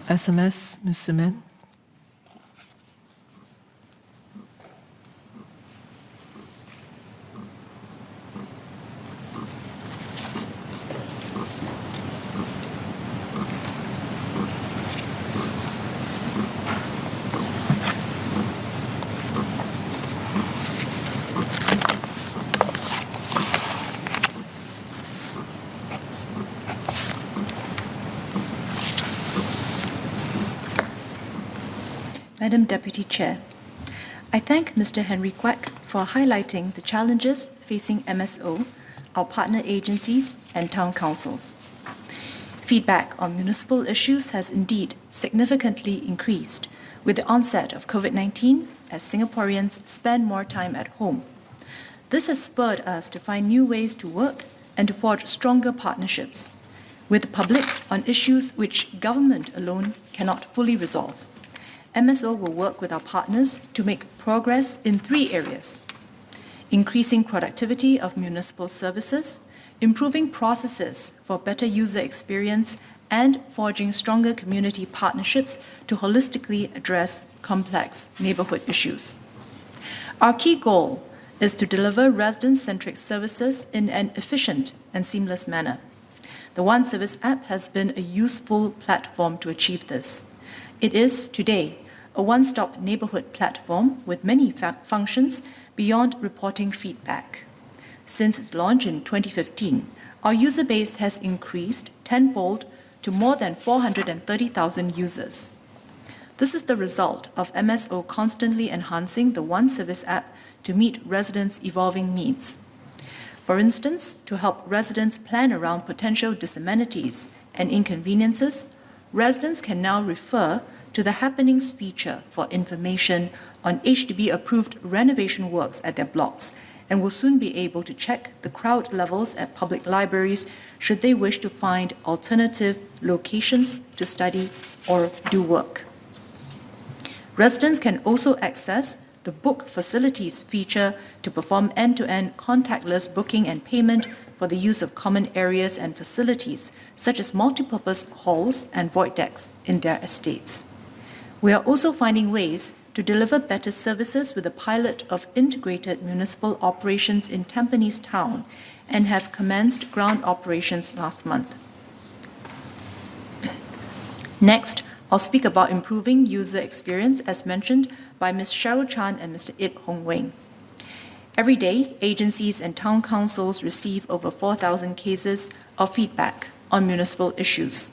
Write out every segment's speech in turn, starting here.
SMS, Mr. Mann. Madam Deputy Chair, I thank Mr. Henry Kwek for highlighting the challenges facing MSO, our partner agencies, and town councils. Feedback on municipal issues has indeed significantly increased with the onset of COVID-19 as Singaporeans spend more time at home. This has spurred us to find new ways to work and to forge stronger partnerships with the public on issues which government alone cannot fully resolve. MSO will work with our partners to make progress in 3 areas: increasing productivity of municipal services, improving processes for better user experience, and forging stronger community partnerships to holistically address complex neighbourhood issues. Our key goal is to deliver resident-centric services in an efficient and seamless manner. The One Service app has been a useful platform to achieve this. It is, today, a one-stop neighbourhood platform with many functions beyond reporting feedback. Since its launch in 2015, our user base has increased tenfold to more than 430,000 users. This is the result of MSO constantly enhancing the One Service app to meet residents' evolving needs. For instance, to help residents plan around potential disamenities and inconveniences, residents can now refer to the Happenings feature for information on HDB-approved renovation works at their blocks, and will soon be able to check the crowd levels at public libraries should they wish to find alternative locations to study or do work. Residents can also access the Book Facilities feature to perform end-to-end contactless booking and payment for the use of common areas and facilities, such as multipurpose halls and void decks in their estates. We are also finding ways to deliver better services with a pilot of integrated municipal operations in Tampines Town and have commenced ground operations last month. Next, I'll speak about improving user experience as mentioned by Ms. Cheryl Chan and Mr. Ip Hong Weng. Every day, agencies and town councils receive over 4,000 cases of feedback on municipal issues.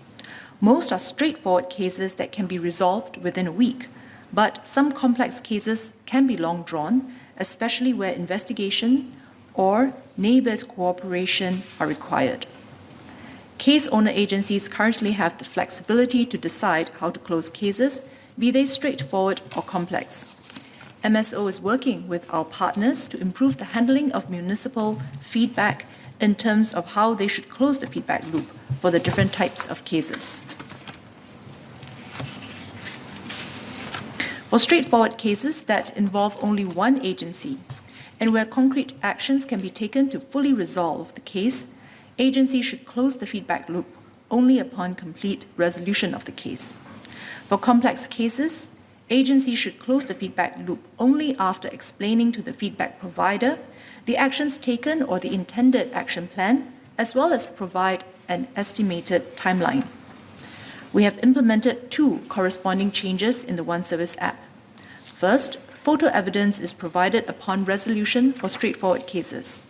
Most are straightforward cases that can be resolved within a week, but some complex cases can be long drawn, especially where investigation or neighbors' cooperation are required. Case owner agencies currently have the flexibility to decide how to close cases, be they straightforward or complex. MSO is working with our partners to improve the handling of municipal feedback in terms of how they should close the feedback loop for the different types of cases. For straightforward cases that involve only one agency and where concrete actions can be taken to fully resolve the case, agencies should close the feedback loop only upon complete resolution of the case. For complex cases, agencies should close the feedback loop only after explaining to the feedback provider the actions taken or the intended action plan, as well as provide an estimated timeline. We have implemented 2 corresponding changes in the One Service app. First, photo evidence is provided upon resolution for straightforward cases.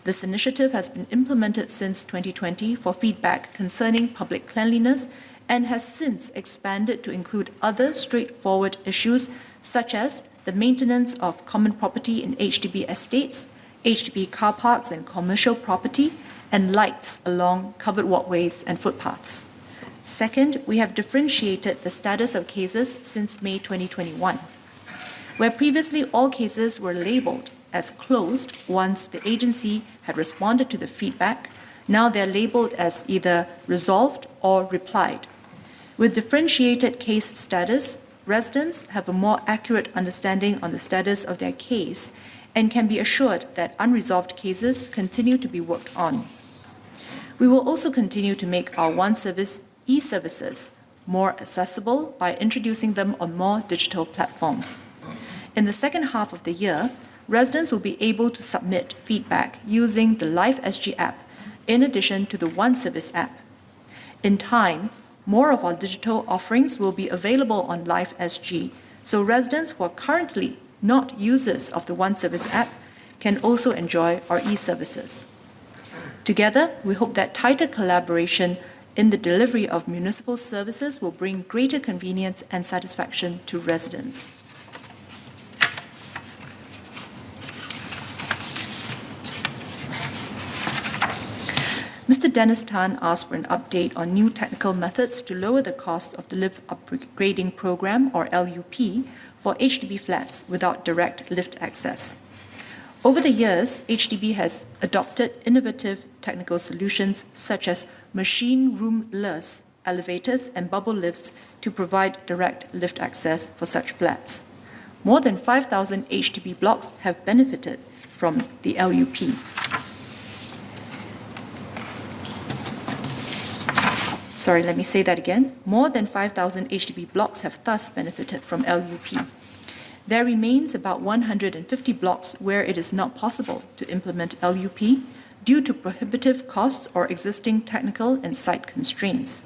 This initiative has been implemented since 2020 for feedback concerning public cleanliness and has since expanded to include other straightforward issues such as the maintenance of common property in HDB estates, HDB car parks and commercial property, and lights along covered walkways and footpaths. Second, we have differentiated the status of cases since May 2021. Where previously all cases were labelled as closed once the agency had responded to the feedback, now they are labelled as either resolved or replied. With differentiated case status, residents have a more accurate understanding on the status of their case and can be assured that unresolved cases continue to be worked on. We will also continue to make our One Service e-services more accessible by introducing them on more digital platforms. In the second half of the year, residents will be able to submit feedback using the Live SG app in addition to the One Service app. In time, more of our digital offerings will be available on Live SG, so residents who are currently not users of the One Service app can also enjoy our e-services. Together, we hope that tighter collaboration in the delivery of municipal services will bring greater convenience and satisfaction to residents. Mr. Dennis Tan asked for an update on new technical methods to lower the cost of the Lift Upgrading Program, or LUP, for HDB flats without direct lift access. Over the years, HDB has adopted innovative technical solutions such as machine room-less elevators and bubble lifts to provide direct lift access for such flats. More than 5,000 HDB blocks have benefited from the LUP. Sorry, let me say that again. More than 5,000 HDB blocks have thus benefited from LUP. There remains about 150 blocks where it is not possible to implement LUP due to prohibitive costs or existing technical and site constraints.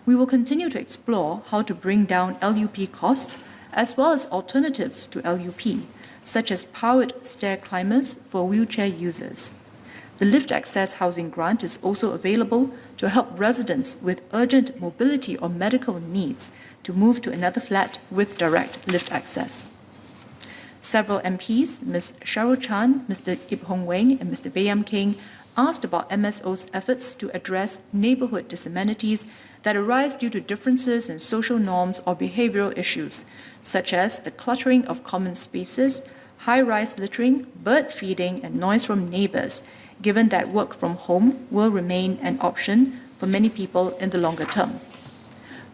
We will continue to explore how to bring down LUP costs as well as alternatives to LUP, such as powered stair climbers for wheelchair users. The Lift Access Housing Grant is also available to help residents with urgent mobility or medical needs to move to another flat with direct lift access. Several MPs, Ms. Cheryl Chan, Mr. Ip Hong Weng, and Mr. Bayam King, asked about MSO's efforts to address neighbourhood disamenities that arise due to differences in social norms or behavioural issues, such as the cluttering of common spaces, high-rise littering, bird feeding, and noise from neighbours, given that work from home will remain an option for many people in the longer term.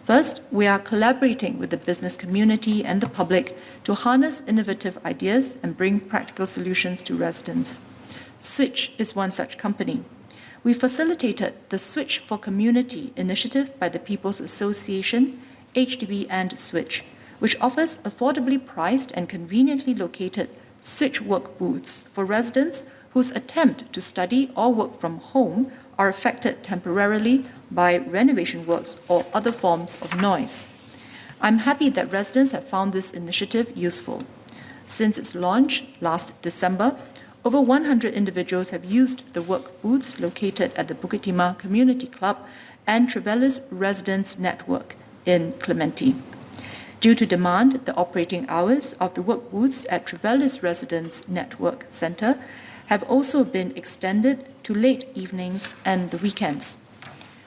First, we are collaborating with the business community and the public to harness innovative ideas and bring practical solutions to residents. Switch is one such company. We facilitated the Switch for Community initiative by the People's Association, HDB and Switch, which offers affordably priced and conveniently located Switch work booths for residents whose attempt to study or work from home are affected temporarily by renovation works or other forms of noise. I'm happy that residents have found this initiative useful. Since its launch last December, over 100 individuals have used the work booths located at the Bukit Timah Community Club and Trevellus Residents Network in Clementi. Due to demand, the operating hours of the work booths at Trevellus Residents Network Centre have also been extended to late evenings and the weekends.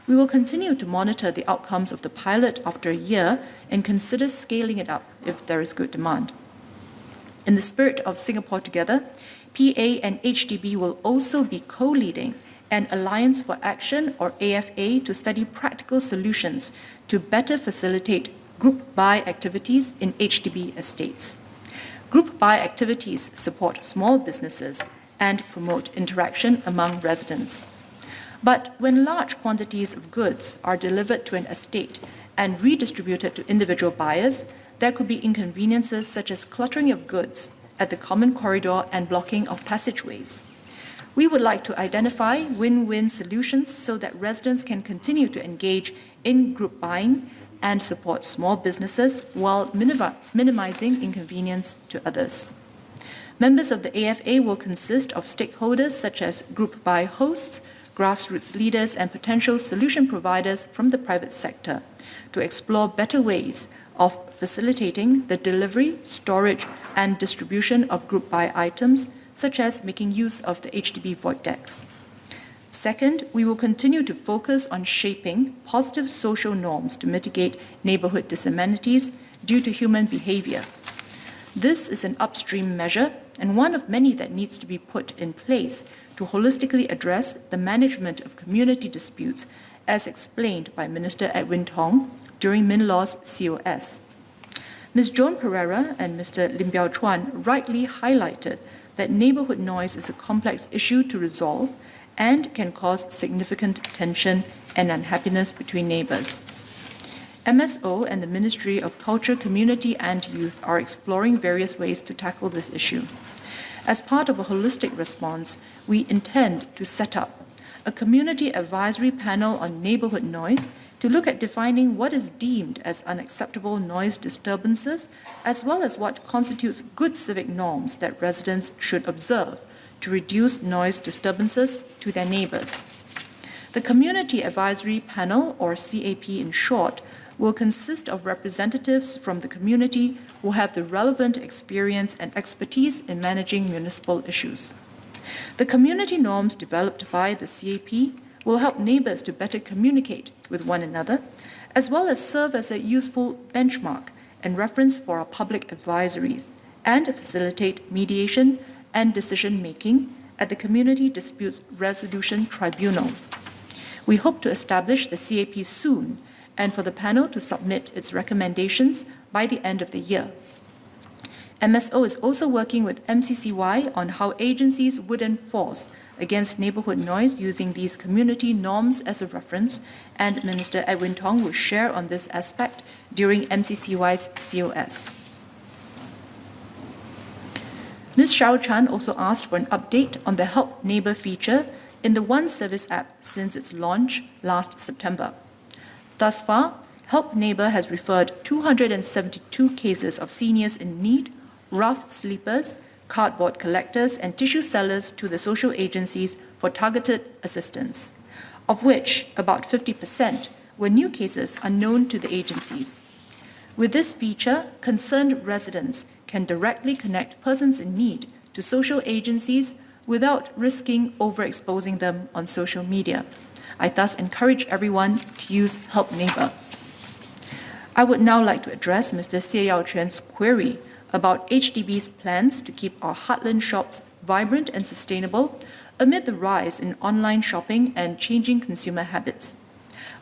We will continue to monitor the outcomes of the pilot after a year and consider scaling it up if there is good demand. In the spirit of Singapore Together, PA and HDB will also be co-leading an Alliance for Action, or AFA, to study practical solutions to better facilitate group buy activities in HDB estates. Group buy activities support small businesses and promote interaction among residents. But when large quantities of goods are delivered to an estate and redistributed to individual buyers, there could be inconveniences such as cluttering of goods at the common corridor and blocking of passageways. We would like to identify win-win solutions so that residents can continue to engage in group buying and support small businesses while minimizing inconvenience to others. Members of the AFA will consist of stakeholders such as group buy hosts, grassroots leaders, and potential solution providers from the private sector to explore better ways of facilitating the delivery, storage, and distribution of group buy items, such as making use of the HDB void decks. Second, we will continue to focus on shaping positive social norms to mitigate neighborhood disamenities due to human behavior. This is an upstream measure and one of many that needs to be put in place to holistically address the management of community disputes, as explained by Minister Edwin Tong during MinLaw's COS. Ms. Joan Pereira and Mr. Lim Biao Chuan rightly highlighted that neighborhood noise is a complex issue to resolve and can cause significant tension and unhappiness between neighbors. MSO and the Ministry of Culture, Community and Youth are exploring various ways to tackle this issue. As part of a holistic response, we intend to set up a community advisory panel on neighbourhood noise to look at defining what is deemed as unacceptable noise disturbances, as well as what constitutes good civic norms that residents should observe to reduce noise disturbances to their neighbours. The Community Advisory Panel, or CAP in short, will consist of representatives from the community who have the relevant experience and expertise in managing municipal issues. The community norms developed by the CAP will help neighbours to better communicate with one another, as well as serve as a useful benchmark and reference for our public advisories, and facilitate mediation and decision-making at the Community Disputes Resolution Tribunal. We hope to establish the CAP soon and for the panel to submit its recommendations by the end of the year. MSO is also working with MCCY on how agencies would enforce against neighbourhood noise using these community norms as a reference, and Minister Edwin Tong will share on this aspect during MCCY's COS. Ms. Xiao Chan also asked for an update on the Help Neighbour feature in the One Service app since its launch last September. Thus far, Help Neighbour has referred 272 cases of seniors in need, rough sleepers, cardboard collectors, and tissue sellers to the social agencies for targeted assistance, of which about 50% were new cases unknown to the agencies. With this feature, concerned residents can directly connect persons in need to social agencies without risking overexposing them on social media. I thus encourage everyone to use Help Neighbour. I would now like to address Mr. Xie Yaoquan's query about HDB's plans to keep our heartland shops vibrant and sustainable amid the rise in online shopping and changing consumer habits.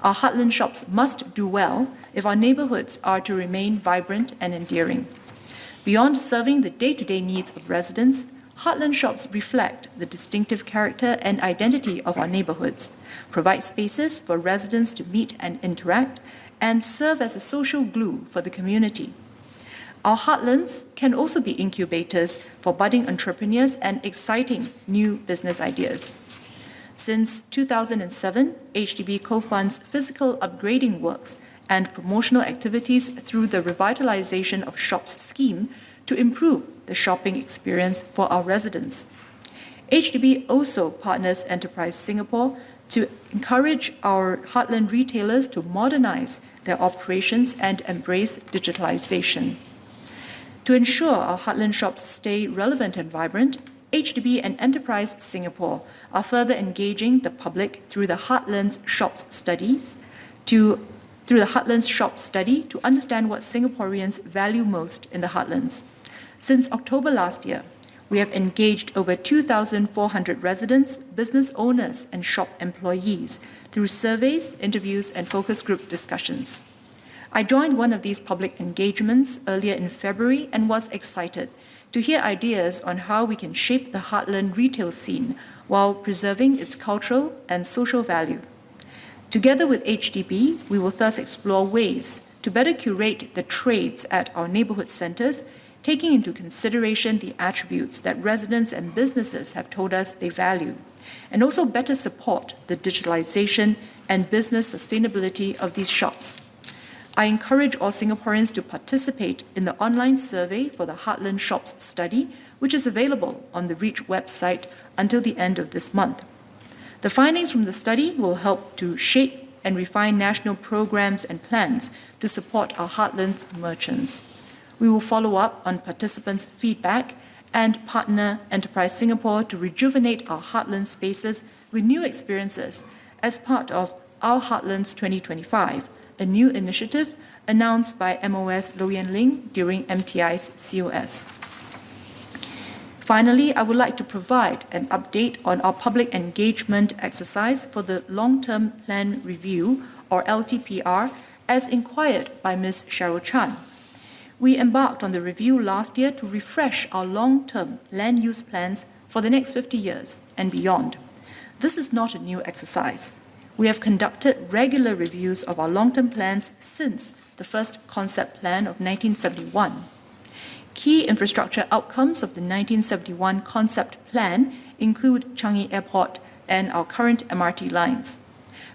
Our heartland shops must do well if our neighbourhoods are to remain vibrant and endearing. Beyond serving the day-to-day needs of residents, heartland shops reflect the distinctive character and identity of our neighbourhoods, provide spaces for residents to meet and interact, and serve as a social glue for the community. Our heartlands can also be incubators for budding entrepreneurs and exciting new business ideas. Since 2007, HDB co-funds physical upgrading works and promotional activities through the Revitalization of Shops scheme to improve the shopping experience for our residents. HDB also partners Enterprise Singapore to encourage our heartland retailers to modernize their operations and embrace digitalization. To ensure our heartland shops stay relevant and vibrant, HDB and Enterprise Singapore are further engaging the public through the Heartlands Shops Study to understand what Singaporeans value most in the heartlands. Since October last year, we have engaged over 2,400 residents, business owners, and shop employees through surveys, interviews, and focus group discussions. I joined one of these public engagements earlier in February and was excited to hear ideas on how we can shape the heartland retail scene while preserving its cultural and social value. Together with HDB, we will thus explore ways to better curate the trades at our neighbourhood centres, taking into consideration the attributes that residents and businesses have told us they value, and also better support the digitalization and business sustainability of these shops. I encourage all Singaporeans to participate in the online survey for the Heartland Shops Study, which is available on the REACH website until the end of this month. The findings from the study will help to shape and refine national programs and plans to support our Heartlands merchants. We will follow up on participants' feedback and partner Enterprise Singapore to rejuvenate our Heartland spaces with new experiences as part of Our Heartlands 2025, a new initiative announced by MOS Low Yen Ling during MTI's COS. Finally, I would like to provide an update on our public engagement exercise for the Long-Term Plan Review, or LTPR, as inquired by Ms. Cheryl Chan. We embarked on the review last year to refresh our long-term land use plans for the next 50 years and beyond. This is not a new exercise. We have conducted regular reviews of our long-term plans since the first concept plan of 1971. Key infrastructure outcomes of the 1971 concept plan include Changi Airport and our current MRT lines.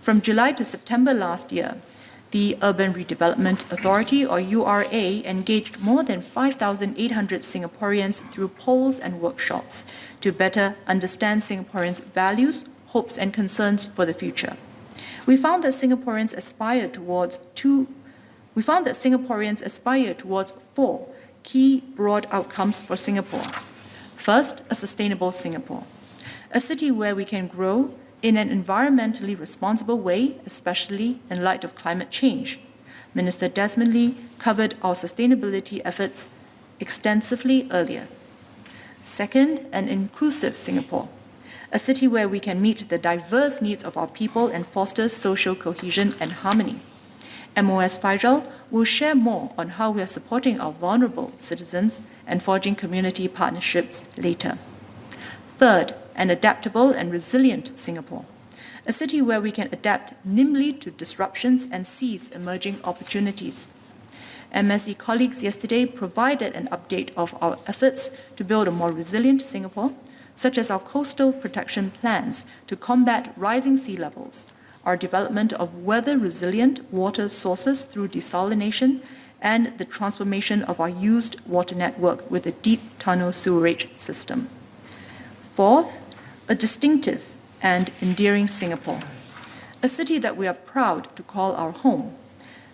From July to September last year, the Urban Redevelopment Authority, or URA, engaged more than 5,800 Singaporeans through polls and workshops to better understand Singaporeans' values, hopes, and concerns for the future. We found that Singaporeans aspire towards four key broad outcomes for Singapore. First, a sustainable Singapore, a city where we can grow in an environmentally responsible way, especially in light of climate change. Minister Desmond Lee covered our sustainability efforts extensively earlier. Second, an inclusive Singapore, a city where we can meet the diverse needs of our people and foster social cohesion and harmony. MOS Faisal will share more on how we are supporting our vulnerable citizens and forging community partnerships later. Third, an adaptable and resilient Singapore, a city where we can adapt nimbly to disruptions and seize emerging opportunities. MSE colleagues yesterday provided an update of our efforts to build a more resilient Singapore, such as our coastal protection plans to combat rising sea levels, our development of weather-resilient water sources through desalination, and the transformation of our used water network with a deep tunnel sewerage system. Fourth, a distinctive and endearing Singapore, a city that we are proud to call our home.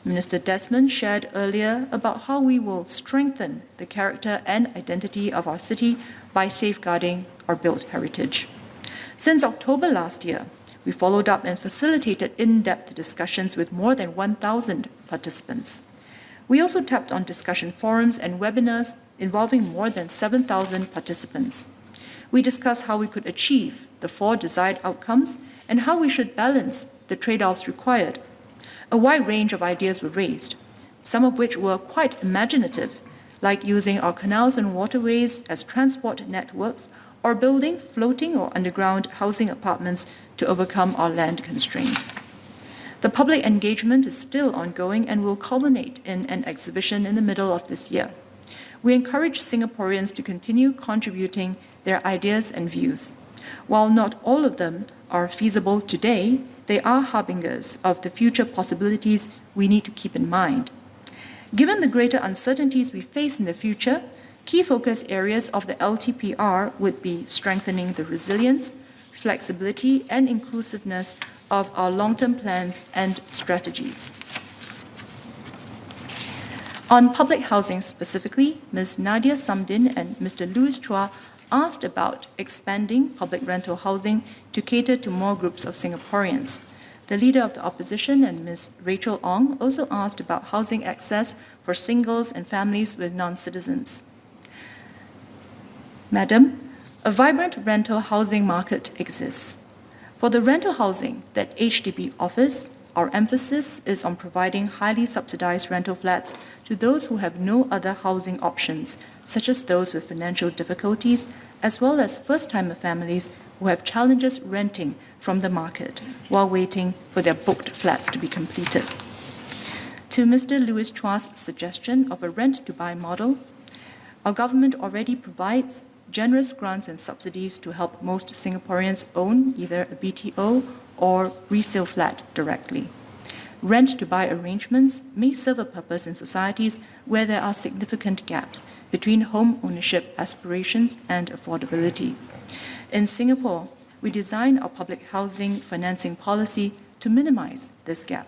Minister Desmond shared earlier about how we will strengthen the character and identity of our city by safeguarding our built heritage. Since October last year, we followed up and facilitated in-depth discussions with more than 1,000 participants. We also tapped on discussion forums and webinars involving more than 7,000 participants. We discussed how we could achieve the four desired outcomes and how we should balance the trade-offs required. A wide range of ideas were raised, some of which were quite imaginative, like using our canals and waterways as transport networks or building floating or underground housing apartments to overcome our land constraints. The public engagement is still ongoing and will culminate in an exhibition in the middle of this year. We encourage Singaporeans to continue contributing their ideas and views. While not all of them are feasible today, they are harbingers of the future possibilities we need to keep in mind. Given the greater uncertainties we face in the future, key focus areas of the LTPR would be strengthening the resilience, flexibility, and inclusiveness of our long-term plans and strategies. On public housing specifically, Ms. Nadia Samdin and Mr. Louis Chua asked about expanding public rental housing to cater to more groups of Singaporeans. The Leader of the Opposition and Ms. Rachel Ong also asked about housing access for singles and families with non-citizens. Madam, a vibrant rental housing market exists. For the rental housing that HDB offers, our emphasis is on providing highly subsidized rental flats to those who have no other housing options, such as those with financial difficulties, as well as first-timer families who have challenges renting from the market while waiting for their booked flats to be completed. To Mr. Louis Chua's suggestion of a rent-to-buy model, our government already provides generous grants and subsidies to help most Singaporeans own either a BTO or resale flat directly. Rent-to-buy arrangements may serve a purpose in societies where there are significant gaps between home ownership aspirations and affordability. In Singapore, we design our public housing financing policy to minimize this gap.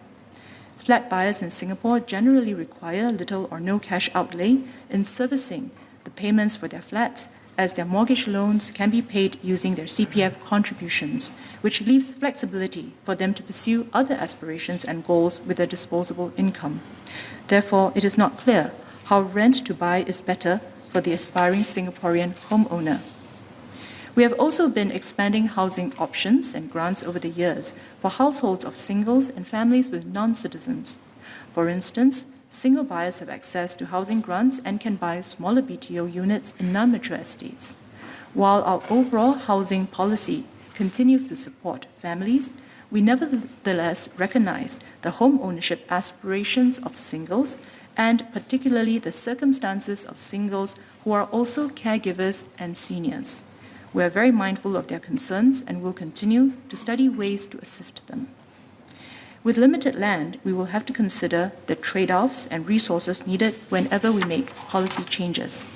Flat buyers in Singapore generally require little or no cash outlay in servicing the payments for their flats, as their mortgage loans can be paid using their CPF contributions, which leaves flexibility for them to pursue other aspirations and goals with their disposable income. Therefore, it is not clear how rent-to-buy is better for the aspiring Singaporean homeowner. We have also been expanding housing options and grants over the years for households of singles and families with non-citizens. For instance, single buyers have access to housing grants and can buy smaller BTO units in non-mature estates. While our overall housing policy continues to support families, we nevertheless recognize the home ownership aspirations of singles and particularly the circumstances of singles who are also caregivers and seniors. We are very mindful of their concerns and will continue to study ways to assist them. With limited land, we will have to consider the trade-offs and resources needed whenever we make policy changes.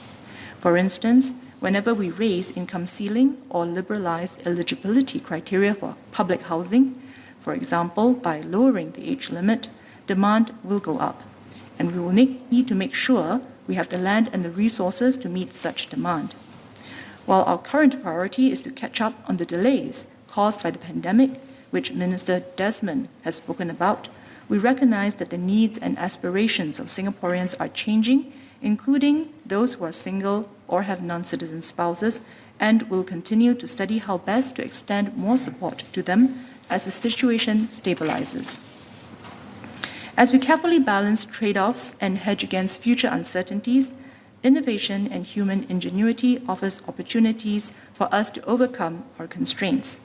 For instance, whenever we raise income ceiling or liberalize eligibility criteria for public housing, for example, by lowering the age limit, demand will go up, and we will need to make sure we have the land and the resources to meet such demand. While our current priority is to catch up on the delays caused by the pandemic, which Minister Desmond has spoken about, we recognize that the needs and aspirations of Singaporeans are changing, including those who are single or have non-citizen spouses, and will continue to study how best to extend more support to them as the situation stabilizes. As we carefully balance trade-offs and hedge against future uncertainties, innovation and human ingenuity offers opportunities for us to overcome our constraints.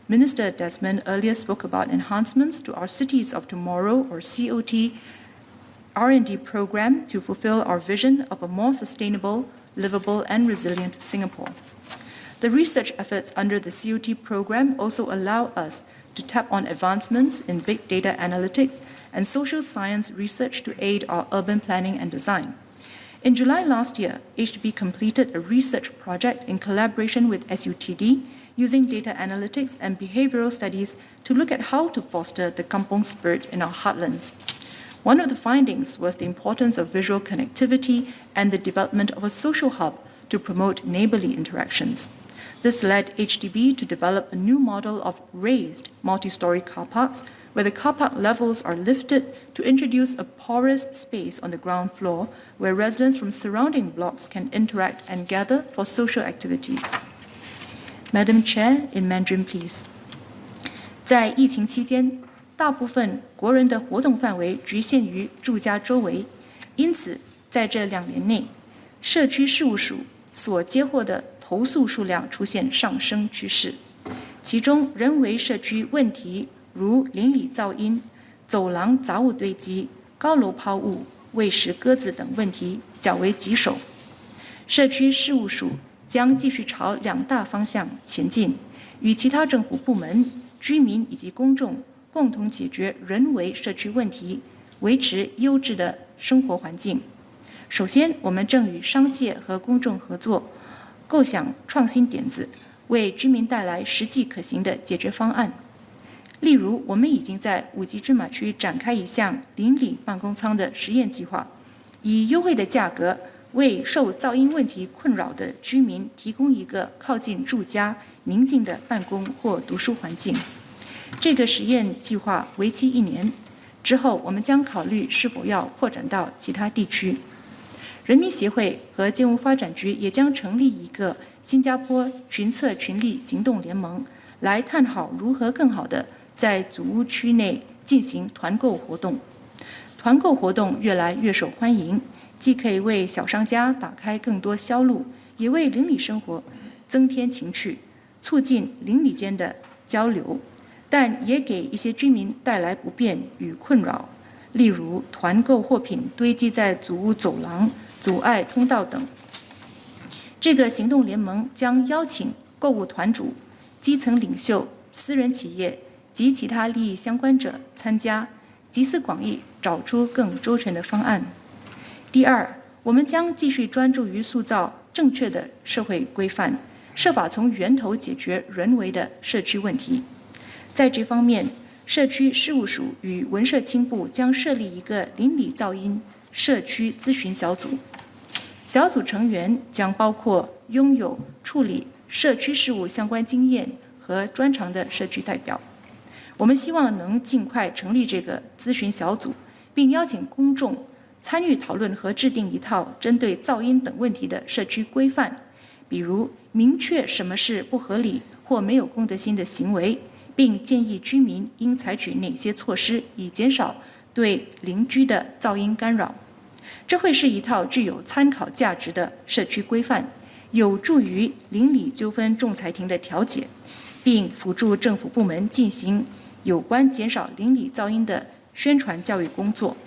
Minister Desmond earlier spoke about enhancements to our Cities of Tomorrow, or COT, R&D program to fulfill our vision of a more sustainable, livable, and resilient Singapore. The research efforts under the COT program also allow us to tap on advancements in big data analytics and social science research to aid our urban planning and design. In July last year, HDB completed a research project in collaboration with SUTD using data analytics and behavioral studies to look at how to foster the kampong spirit in our heartlands. One of the findings was the importance of visual connectivity and the development of a social hub to promote neighborly interactions. This led HDB to develop a new model of raised multi-story car parks, where the car park levels are lifted to introduce a porous space on the ground floor where residents from surrounding blocks can interact and gather for social activities. Madam Chair, in Mandarin, please. 在疫情期间，大部分国人的活动范围局限于住家周围，因此在这2年内，社区事务署所接获的投诉数量出现上升趋势。其中，人为社区问题如邻里噪音、走廊杂物堆积、高楼抛物、喂食鸽子等问题较为棘手。社区事务署将继续朝2大方向前进，与其他政府部门、居民以及公众共同解决人为社区问题，维持优质的生活环境。首先，我们正与商界和公众合作，构想创新点子，为居民带来实际可行的解决方案。例如，我们已经在5级芝麻区展开一项邻里办公舱的实验计划，以优惠的价格为受噪音问题困扰的居民提供一个靠近住家、宁静的办公或读书环境。这个实验计划为期1年，之后我们将考虑是否要扩展到其他地区。人民协会和建屋发展局也将成立一个新加坡群策群力行动联盟，来探讨如何更好地在组屋区内进行团购活动。团购活动越来越受欢迎，既可以为小商家打开更多销路，也为邻里生活增添情趣，促进邻里间的交流，但也给一些居民带来不便与困扰，例如团购货品堆积在组屋走廊、阻碍通道等。这个行动联盟将邀请购物团主、基层领袖、私人企业及其他利益相关者参加，集思广益，找出更周全的方案。第二，我们将继续专注于塑造正确的社会规范，设法从源头解决人为的社区问题。在这方面，社区事务署与文社青部将设立一个邻里噪音社区咨询小组，小组成员将包括拥有处理社区事务相关经验和专长的社区代表。我们希望能尽快成立这个咨询小组，并邀请公众参与讨论和制定一套针对噪音等问题的社区规范，比如明确什么是不合理或没有公德心的行为，并建议居民应采取哪些措施以减少对邻居的噪音干扰。这会是一套具有参考价值的社区规范，有助于邻里纠纷仲裁庭的调解，并辅助政府部门进行有关减少邻里噪音的宣传教育工作，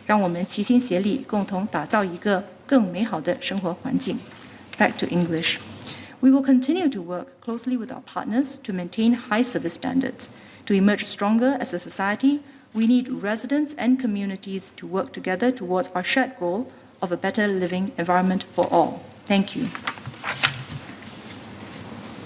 让我们齐心协力，共同打造一个更美好的生活环境。Back to English. We will continue to work closely with our partners to maintain high service standards. To emerge stronger as a society, we need residents and communities to work together towards our shared goal of a better living environment for all. Thank you.